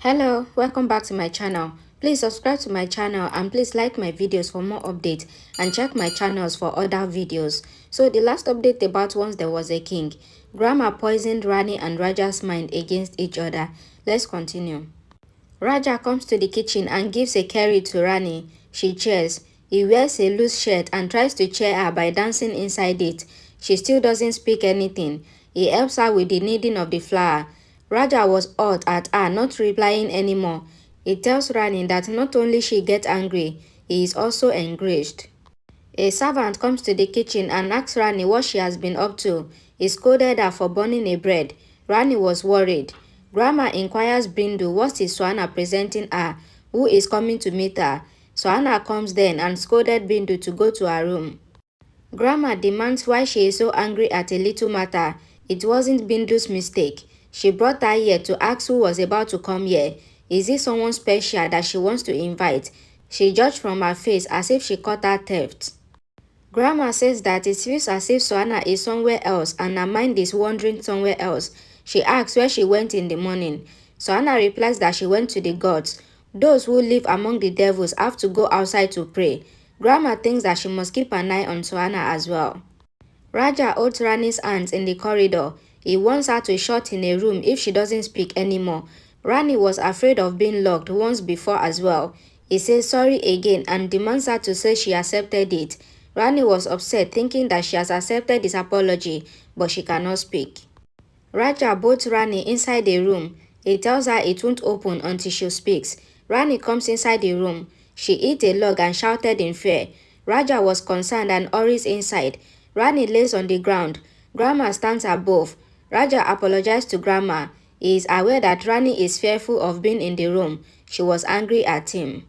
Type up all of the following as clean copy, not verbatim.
Hello, welcome back to my channel. Please subscribe to my channel and please like my videos for more updates and check my channels for other videos. So the last update about once there was a king. Grandma poisoned Rani and Raja's mind against each other. Let's continue. Raja comes to the kitchen and gives a curry to Rani. She cheers. He wears a loose shirt and tries to cheer her by dancing inside it. She still doesn't speak anything. He helps her with the kneading of the flour. Raja was hot at her not replying anymore. He tells Rani that not only she gets angry, he is also enraged. A servant comes to the kitchen and asks Rani what she has been up to. He scolded her for burning a bread. Rani was worried. Grandma inquires Bindu what is Swana presenting her, who is coming to meet her. Swana comes then and scolded Bindu to go to her room. Grandma demands why she is so angry at a little matter. It wasn't Bindu's mistake. She brought her here to ask who was about to come here. Is it someone special that she wants to invite? She judged from her face as if she caught her theft. Grandma says that it feels as if Swana is somewhere else and her mind is wandering somewhere else. She asks where she went in the morning. Swana replies that she went to the gods. Those who live among the devils have to go outside to pray. Grandma thinks that she must keep an eye on Swana as well. Raja holds Rani's hands in the corridor. He wants her to shut in a room if she doesn't speak anymore. Rani was afraid of being locked once before as well. He says sorry again and demands her to say she accepted it. Rani was upset thinking that she has accepted his apology, but she cannot speak. Raja bolts Rani inside the room. He tells her it won't open until she speaks. Rani comes inside the room. She hit a log and shouted in fear. Raja was concerned and hurries inside. Rani lays on the ground. Grandma stands above. Raja apologized to Grandma. He is aware that Rani is fearful of being in the room. She was angry at him.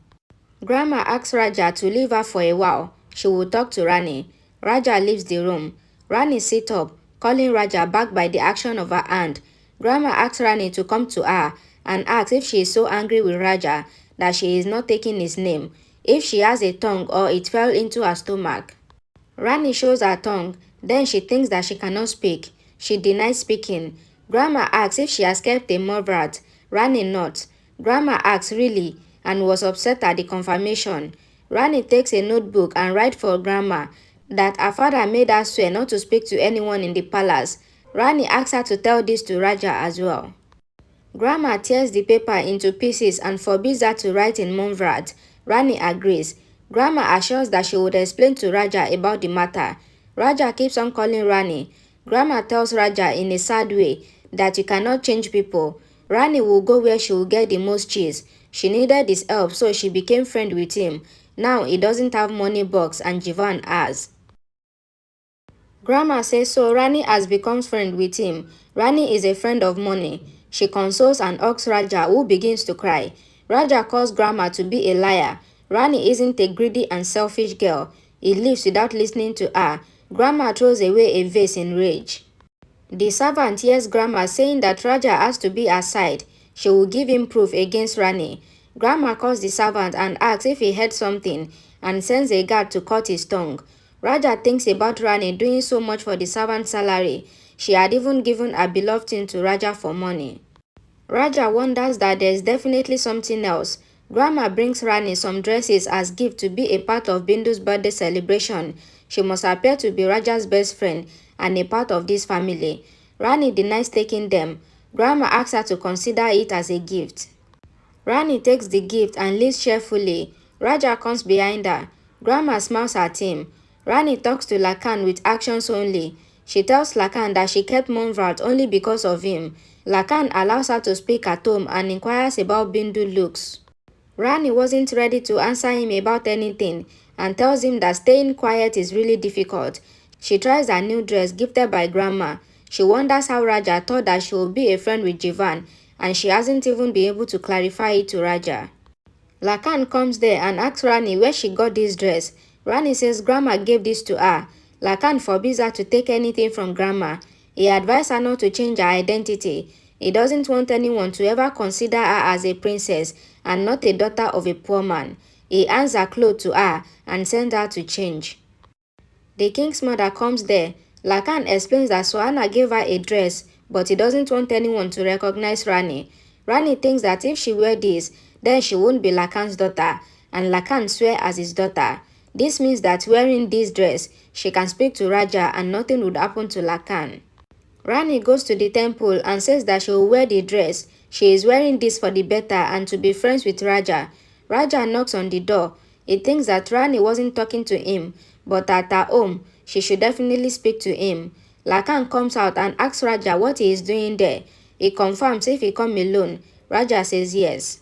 Grandma asks Raja to leave her for a while. She will talk to Rani. Raja leaves the room. Rani sits up, calling Raja back by the action of her hand. Grandma asks Rani to come to her and asks if she is so angry with Raja that she is not taking his name, if she has a tongue or it fell into her stomach. Rani shows her tongue, then she thinks that she cannot speak. She denies speaking. Grandma asks if she has kept a mouthrat. Rani nods. Grandma asks really and was upset at the confirmation. Rani takes a notebook and writes for Grandma that her father made her swear not to speak to anyone in the palace. Rani asks her to tell this to Raja as well. Grandma tears the paper into pieces and forbids her to write in Mumvrat. Rani agrees. Grandma assures that she would explain to Raja about the matter. Raja keeps on calling Rani. Grandma tells Raja in a sad way that you cannot change people. Rani will go where she will get the most cheese. She needed his help, so she became friend with him. Now he doesn't have money box and Jivan has. Grandma says so Rani has become friend with him. Rani is a friend of money. She consoles and hugs Raja, who begins to cry. Raja calls Grandma to be a liar. Rani isn't a greedy and selfish girl. He leaves without listening to her. Grandma throws away a vase in rage. The servant hears Grandma saying that Raja has to be her side. She will give him proof against Rani. Grandma calls the servant and asks if he heard something and sends a guard to cut his tongue. Raja thinks about Rani doing so much for the servant's salary. She had even given her beloved thing to Raja for money. Raja wonders that there is definitely something else. Grandma brings Rani some dresses as gift to be a part of Bindu's birthday celebration. She must appear to be Raja's best friend and a part of this family. Rani denies taking them. Grandma asks her to consider it as a gift. Rani takes the gift and leaves cheerfully. Raja comes behind her. Grandma smiles at him. Rani talks to Lakhan with actions only. She tells Lakhan that she kept Mumvrat only because of him. Lakhan allows her to speak at home and inquires about Bindu looks. Rani wasn't ready to answer him about anything and tells him that staying quiet is really difficult. She tries her new dress gifted by Grandma. She wonders how Raja thought that she would be a friend with Jivan, and she hasn't even been able to clarify it to Raja. Lakhan comes there and asks Rani where she got this dress. Rani says Grandma gave this to her. Lakhan forbids her to take anything from Grandma. He advised her not to change her identity. He doesn't want anyone to ever consider her as a princess and not a daughter of a poor man. He hands her clothes to her and sends her to change. The king's mother comes there. Lakhan explains that Swana gave her a dress, but he doesn't want anyone to recognize Rani. Rani thinks that if she wear this, then she won't be Lakhan's daughter, and Lakhan swear as his daughter. This means that wearing this dress, she can speak to Raja and nothing would happen to Lakhan. Rani goes to the temple and says that she will wear the dress. She is wearing this for the better and to be friends with Raja. Raja knocks on the door. He thinks that Rani wasn't talking to him, but at her home, she should definitely speak to him. Lakhan comes out and asks Raja what he is doing there. He confirms if he come alone. Raja says yes.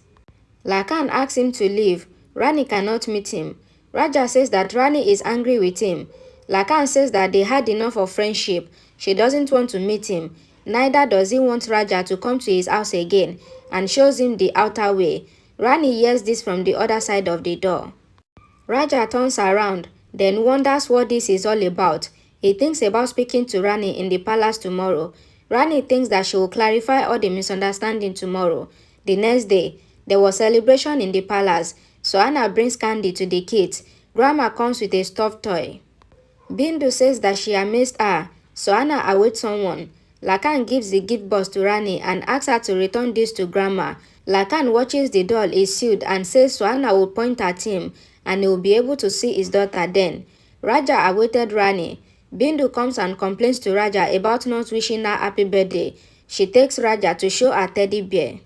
Lakhan asks him to leave. Rani cannot meet him. Raja says that Rani is angry with him. Lakhan says that they had enough of friendship. She doesn't want to meet him. Neither does he want Raja to come to his house again, and shows him the outer way. Rani hears this from the other side of the door. Raja turns around, then wonders what this is all about. He thinks about speaking to Rani in the palace tomorrow. Rani thinks that she will clarify all the misunderstanding tomorrow. The next day, there was celebration in the palace. Sohana brings candy to the kids. Grandma comes with a stuffed toy. Bindu says that she amazed her. Sohana awaits someone. Lakhan gives the gift box to Rani and asks her to return this to Grandma. Lakhan watches the doll is sealed and says Sohana will point at him and he will be able to see his daughter then. Raja awaited Rani. Bindu comes and complains to Raja about not wishing her happy birthday. She takes Raja to show her teddy bear.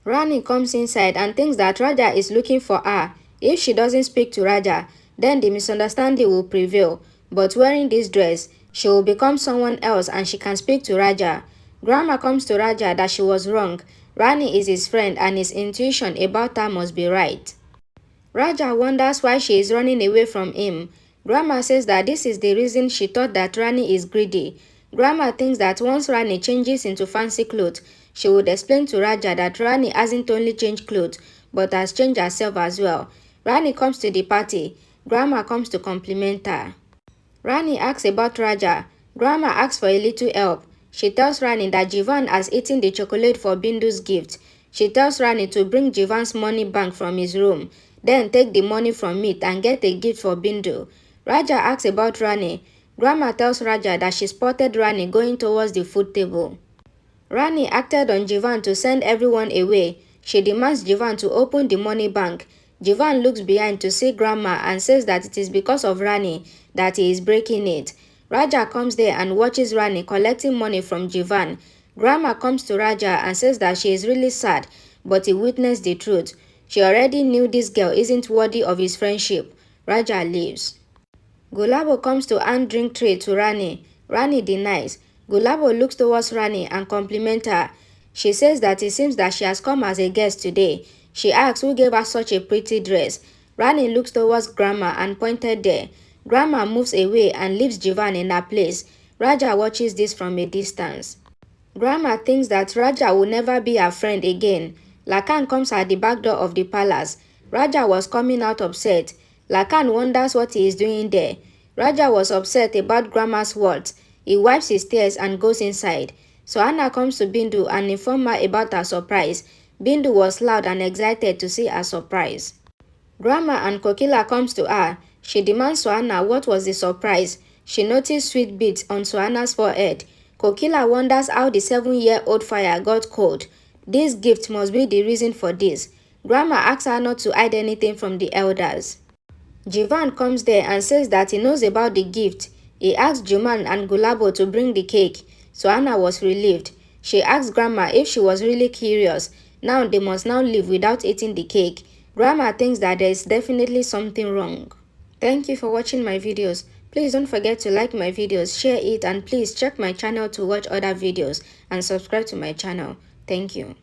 Rani comes inside and thinks that Raja is looking for her. If she doesn't speak to Raja, then the misunderstanding will prevail. But wearing this dress, she will become someone else and she can speak to Raja. Grandma comes to Raja that she was wrong. Rani is his friend and his intuition about her must be right. Raja wonders why she is running away from him. Grandma says that this is the reason she thought that Rani is greedy. Grandma thinks that once Rani changes into fancy clothes, she would explain to Raja that Rani hasn't only changed clothes, but has changed herself as well. Rani comes to the party. Grandma comes to compliment her. Rani asks about Raja. Grandma asks for a little help. She tells Rani that Jivan has eaten the chocolate for Bindu's gift. She tells Rani to bring Jivan's money bank from his room, then take the money from it and get a gift for Bindu. Raja asks about Rani. Grandma tells Raja that she spotted Rani going towards the food table. Rani acted on Jivan to send everyone away. She demands Jivan to open the money bank. Jivan looks behind to see Grandma and says that it is because of Rani that he is breaking it. Raja comes there and watches Rani collecting money from Jivan. Grandma comes to Raja and says that she is really sad, but he witnessed the truth. She already knew this girl isn't worthy of his friendship. Raja leaves. Gulabo comes to hand drink tray to Rani. Rani denies. Gulabo looks towards Rani and compliments her. She says that it seems that she has come as a guest today. She asks who gave her such a pretty dress. Rani looks towards Grandma and pointed there. Grandma moves away and leaves Jivan in her place. Raja watches this from a distance. Grandma thinks that Raja will never be her friend again. Lakhan comes at the back door of the palace. Raja was coming out upset. Lakhan wonders what he is doing there. Raja was upset about Grandma's words. He wipes his tears and goes inside. Sohana comes to Bindu and informs her about her surprise. Bindu was loud and excited to see her surprise. Grandma and Kokila comes to her. She demands Sohana what was the surprise. She noticed sweet beads on Sohana's forehead. Kokila wonders how the 7-year-old fire got cold. This gift must be the reason for this. Grandma asks her not to hide anything from the elders. Jivan comes there and says that he knows about the gift. He asks Juman and Gulabo to bring the cake. Sohana was relieved. She asked Grandma if she was really curious. Now they must now live without eating the cake. Grandma thinks that there is definitely something wrong. Thank you for watching my videos. Please don't forget to like my videos, share it, and please check my channel to watch other videos and subscribe to my channel. Thank you.